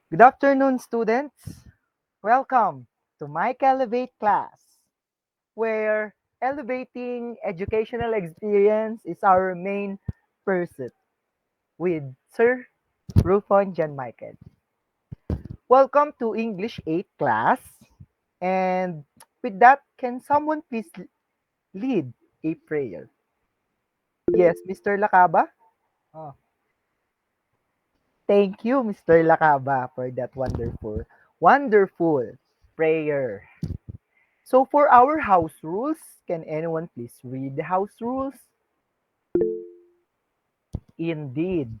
Good afternoon, students. Welcome to Mike Elevate class, where elevating educational experience is our main pursuit with Sir Rufon John Michael. Welcome to English 8 class. And with that, can someone please lead a prayer? Yes, Mr. Lakaba? Oh, thank you, Mr. Lakaba, for that wonderful prayer. So for our house rules, can anyone please read the house rules? Indeed.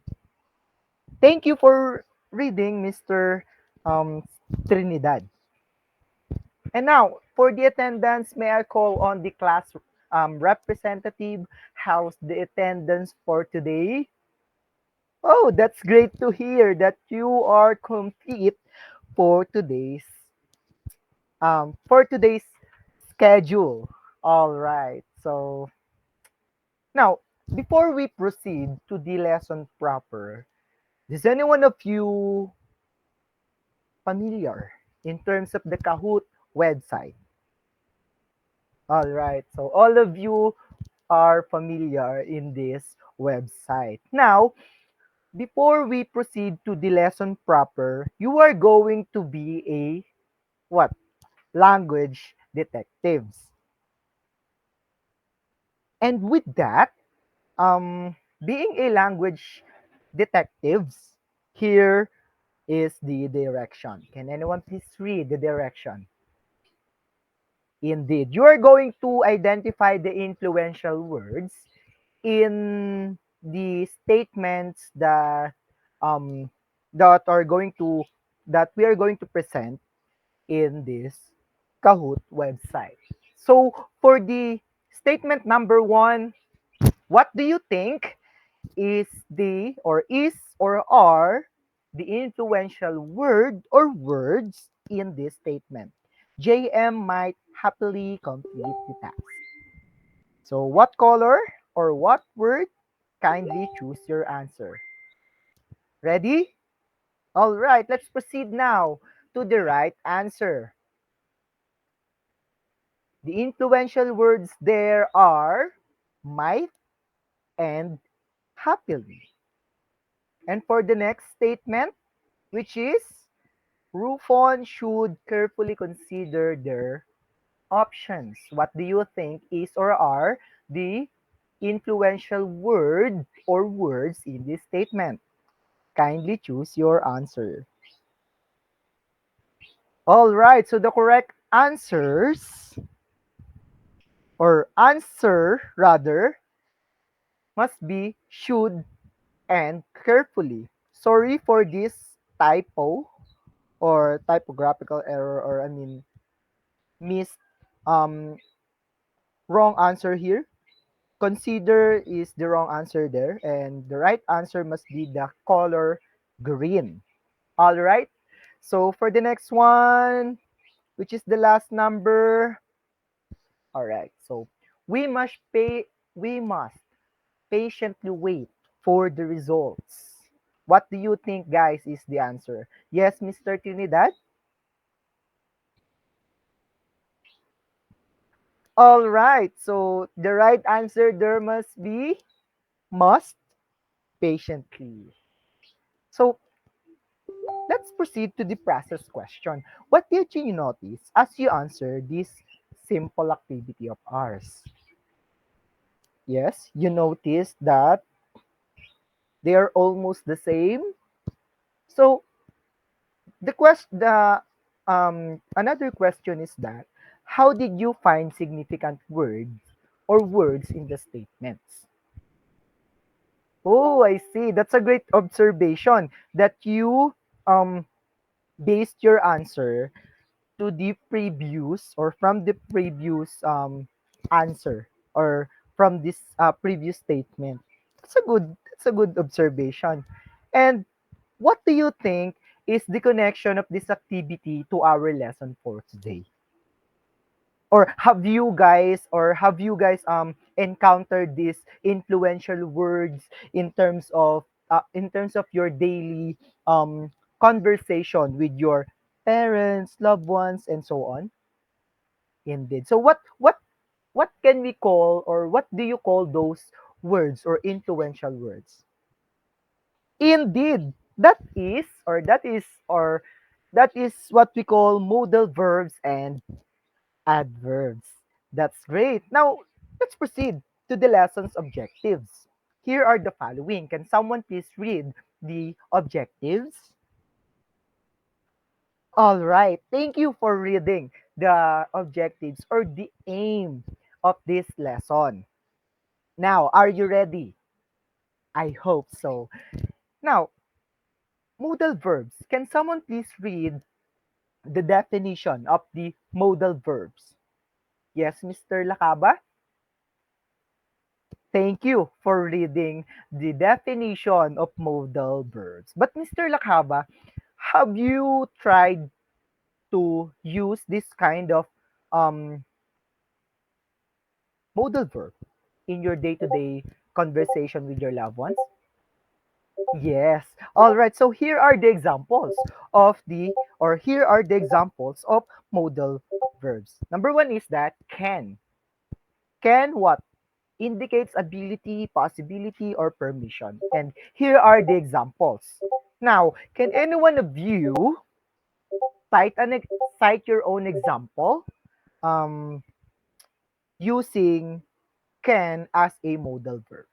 Thank you for reading, Mr. Um, Trinidad. And now, for the attendance, may I call on the class representative? How's the attendance for today? Oh, that's great to hear that you are complete for today's schedule. All right. So now, before we proceed to the lesson proper, is anyone of you familiar in terms of the Kahoot website? All right, so all of you are familiar in this website. Now, before we proceed to the lesson proper, you are going to be a what? Language detectives. And with that, being a language detectives, here is the direction. Can anyone please read the direction? Indeed, you are going to identify the influential words in the statements um that are going to that we are going to present in this Kahoot website. So for the statement number one, what do you think is or are the influential word or words in this statement? JM might happily complete the task. So what color or what word? Kindly choose your answer. Ready? All right, let's proceed now to the right answer. The influential words there are might and happily. And for the next statement, which is Rufon should carefully consider their options. What do you think is or are the influential word or words in this statement? Kindly choose your answer. All right, so the correct answer rather must be should and carefully. Sorry for this typo or typographical error, or I mean missed um wrong answer here. Consider is the wrong answer there, and the right answer must be the color green. All right. So for the next one, which is the last number. All right. So we must pay. We must patiently wait for the results. What do you think, guys, is the answer? Yes, Mr. Trinidad? All right. So the right answer there must be must patiently. So let's proceed to the process question. What did you notice as you answer this simple activity of ours? Yes, you noticed that they are almost the same. So the another question is that how did you find significant words or words in the statements? Oh, I see. That's a great observation that you um based your answer to the previous or from the previous answer or from this previous statement. That's a good observation. And what do you think is the connection of this activity to our lesson for today? Or have you guys encountered these influential words in terms of your daily um conversation with your parents, loved ones, and so on? Indeed. So what can we call, or what do you call those words or influential words? Indeed. That is what we call modal verbs and adverbs. That's great. Now, let's proceed to the lesson's objectives. Here are the following. Can someone please read the objectives? All right. Thank you for reading the objectives or the aim of this lesson. Now, are you ready? I hope so. Now, modal verbs. Can someone please read the definition of the modal verbs? Yes, Mr. Lakaba? Thank you for reading the definition of modal verbs. But Mr. Lakaba, have you tried to use this kind of um, modal verb in your day-to-day conversation with your loved ones? Yes. All right. So here are the examples here are the examples of modal verbs. Number one is that can. Can what? Indicates ability, possibility, or permission. And here are the examples. Now, can any one of you cite cite your own example um, using can as a modal verb?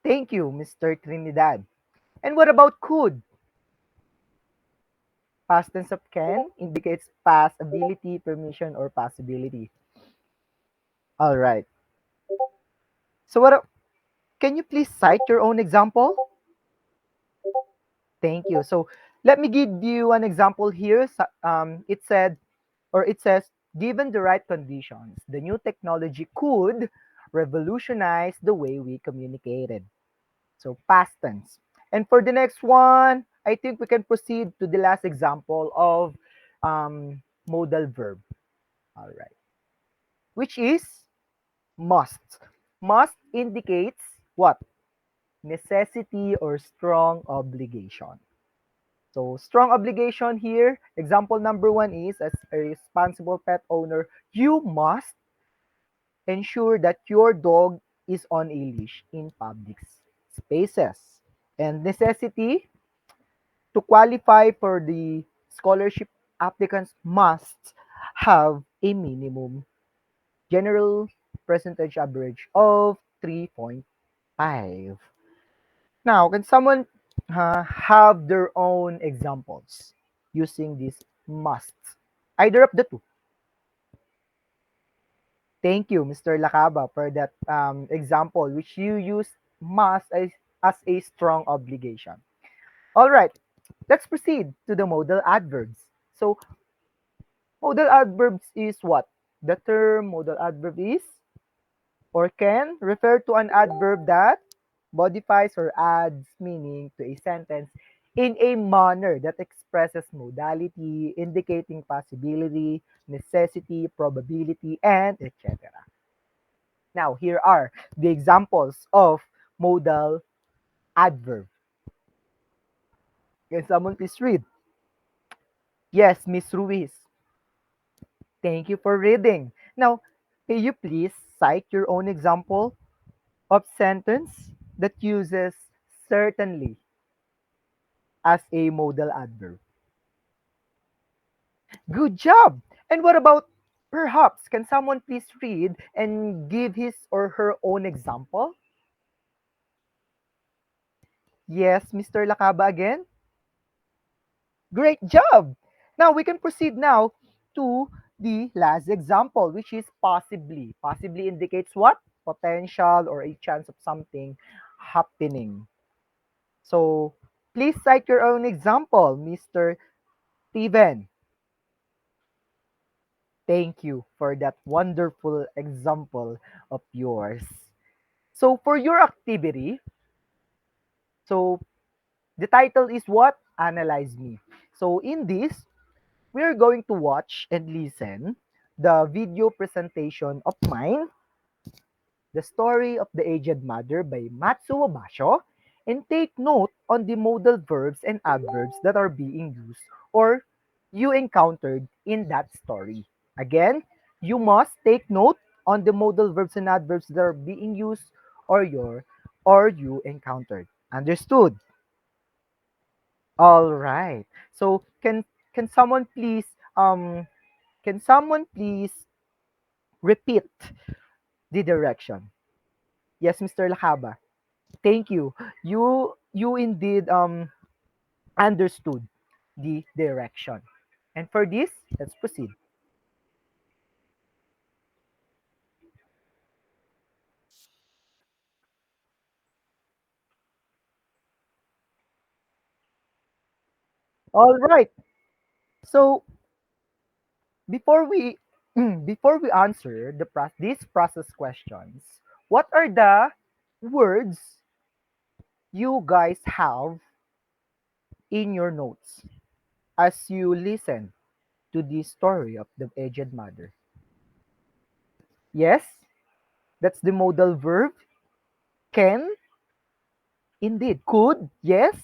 Thank you, Mr. Trinidad. And what about could? Past tense of can indicates past ability, permission, or possibility. All right. So can you please cite your own example? Thank you. So let me give you an example here. It says, given the right conditions, the new technology could revolutionize the way we communicated. So past tense. And for the next one, I think we can proceed to the last example of modal verb. All right. Which is must. Must indicates what? Necessity or strong obligation. So strong obligation here, example number one is, as a responsible pet owner, you must ensure that your dog is on a leash in public spaces. And necessity, to qualify for the scholarship, applicants must have a minimum general percentage average of 3.5. Now, can someone have their own examples using these musts? Either of the two. Thank you, Mr. Lakaba, for that example, which you use must as a strong obligation. All right, let's proceed to the modal adverbs. So, modal adverbs is what? The term modal adverb is or can refer to an adverb that modifies or adds meaning to a sentence in a manner that expresses modality, indicating possibility, necessity, probability, and etc. Now, here are the examples of modal adverb. Can someone please read? Yes, Miss Ruiz. Thank you for reading. Now, can you please cite your own example of sentence that uses certainly as a modal adverb? Good job! And what about perhaps? Can someone please read and give his or her own example? Yes, Mr. Lakaba again. Great job! Now we can proceed now to the last example, which is possibly. Possibly indicates what? Potential or a chance of something happening. So please cite your own example, Mr. Steven. Thank you for that wonderful example of yours. So for your activity, so the title is what? Analyze Me. So in this, we are going to watch and listen the video presentation of mine, The Story of the Aged Mother by Matsuo Basho. and take note on the modal verbs and adverbs that are being used or you encountered in that story. Again, you must take note on the modal verbs and adverbs that are being used or you encountered. Understood? All right. So can someone please um can someone please repeat the direction? Yes, Mr. Lakaba. Thank you. You indeed understood the direction. And for this, let's proceed. All right. So before we before we answer these process questions, what are the words you guys have in your notes as you listen to the story of the aged mother? Yes, that's the modal verb. Can, indeed. Could, yes.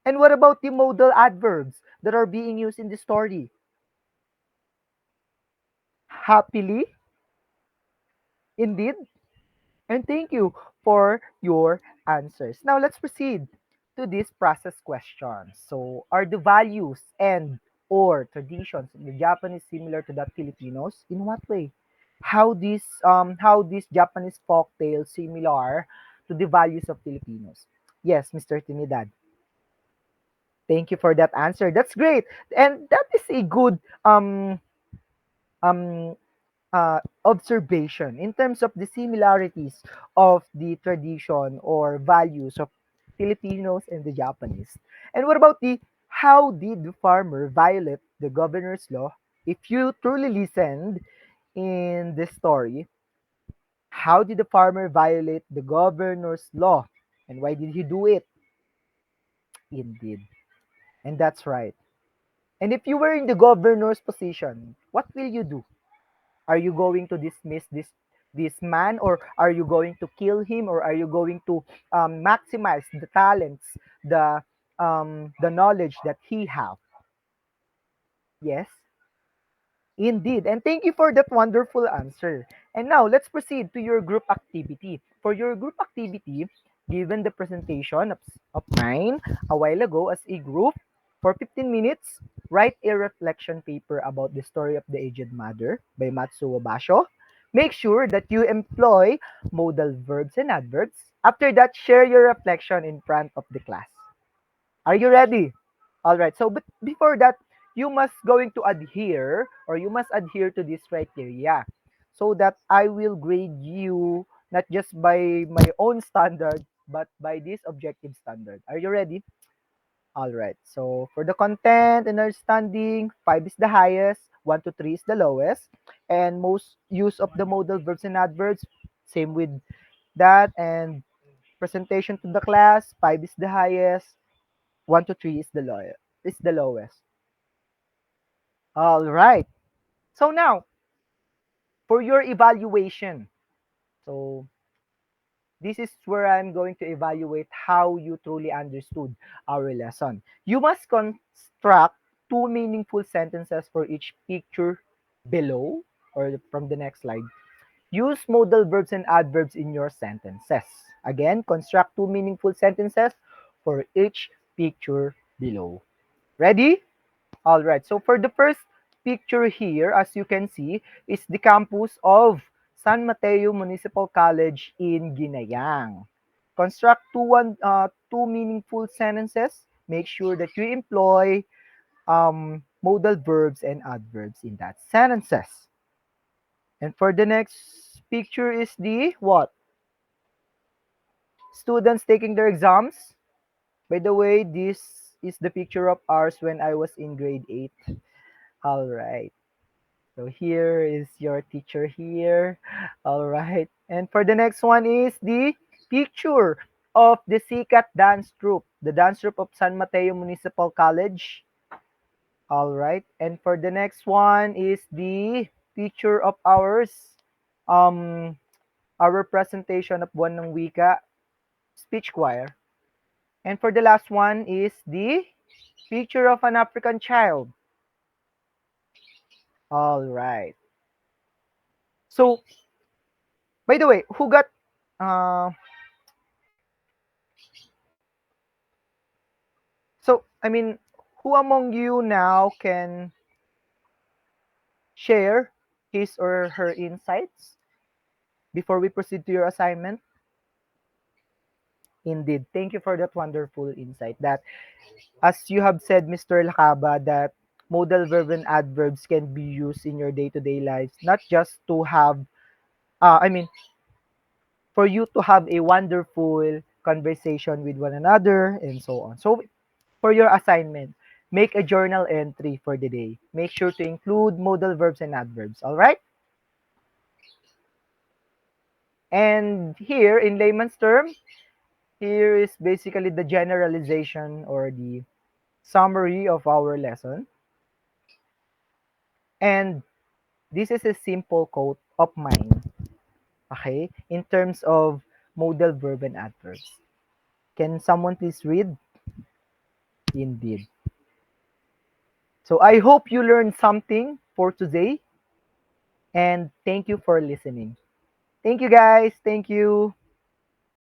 And what about the modal adverbs that are being used in the story? Happily, indeed. And thank you for your answers. Now let's proceed to this process question. So, are the values and or traditions of the Japanese similar to that Filipinos? In what way? How these Japanese folk tales similar to the values of Filipinos? Yes, Mr. Trinidad. Thank you for that answer. That's great. And that is a good um observation in terms of the similarities of the tradition or values of Filipinos and the Japanese. And what about the how did the farmer violate the governor's law? If you truly listened in this story, how did the farmer violate the governor's law? And why did he do it? Indeed. And that's right. And if you were in the governor's position, what will you do? Are you going to dismiss this man, or are you going to kill him, or are you going to maximize the talents, the knowledge that he have? Yes, indeed. And thank you for that wonderful answer. And now let's proceed to your group activity. For your group activity, given the presentation of mine a while ago as a group, for 15 minutes, write a reflection paper about the story of the aged mother by Matsuo Basho. Make sure that you employ modal verbs and adverbs. After that, share your reflection in front of the class. Are you ready? All right. So, but before that, you must going to adhere or you must adhere to this criteria so that I will grade you not just by my own standard but by this objective standard. Are you ready? All right. So, for the content and understanding, 5 is the highest, 1 to 3 is the lowest, and most use of the modal verbs and adverbs, same with that, and presentation to the class, 5 is the highest, 1 to 3 is the lowest. All right. So now, for your evaluation. So this is where I'm going to evaluate how you truly understood our lesson. You must construct two meaningful sentences for each picture below or from the next slide. Use modal verbs and adverbs in your sentences. Again, construct two meaningful sentences for each picture below. Ready? All right. So for the first picture here, as you can see, is the campus of San Mateo Municipal College in Ginayang. Construct two meaningful sentences. Make sure that you employ modal verbs and adverbs in that sentences. And for the next picture is the what? Students taking their exams. By the way, this is the picture of ours when I was in grade 8. All right. So here is your teacher here. All right. And for the next one is the picture of the Sikat dance troupe, the dance troupe of San Mateo Municipal College. All right. And for the next one is the picture of um our presentation of Buwan ng Wika speech choir. And for the last one is the picture of an African child. All right. So, by the way, who got uh so I mean, who among you now can share his or her insights before we proceed to your assignment? Indeed. Thank you for that wonderful insight. That, as you have said, Mr. Lakaba, that modal verb and adverbs can be used in your day-to-day lives, not just to have, I mean, for you to have a wonderful conversation with one another and so on. So, for your assignment, make a journal entry for the day. Make sure to include modal verbs and adverbs. All right? And here, in layman's term, here is basically the generalization or the summary of our lesson. And this is a simple quote of mine, okay, in terms of modal verb and adverbs. Can someone please read? Indeed. So I hope you learned something for today, and thank you for listening. Thank you, guys. Thank you.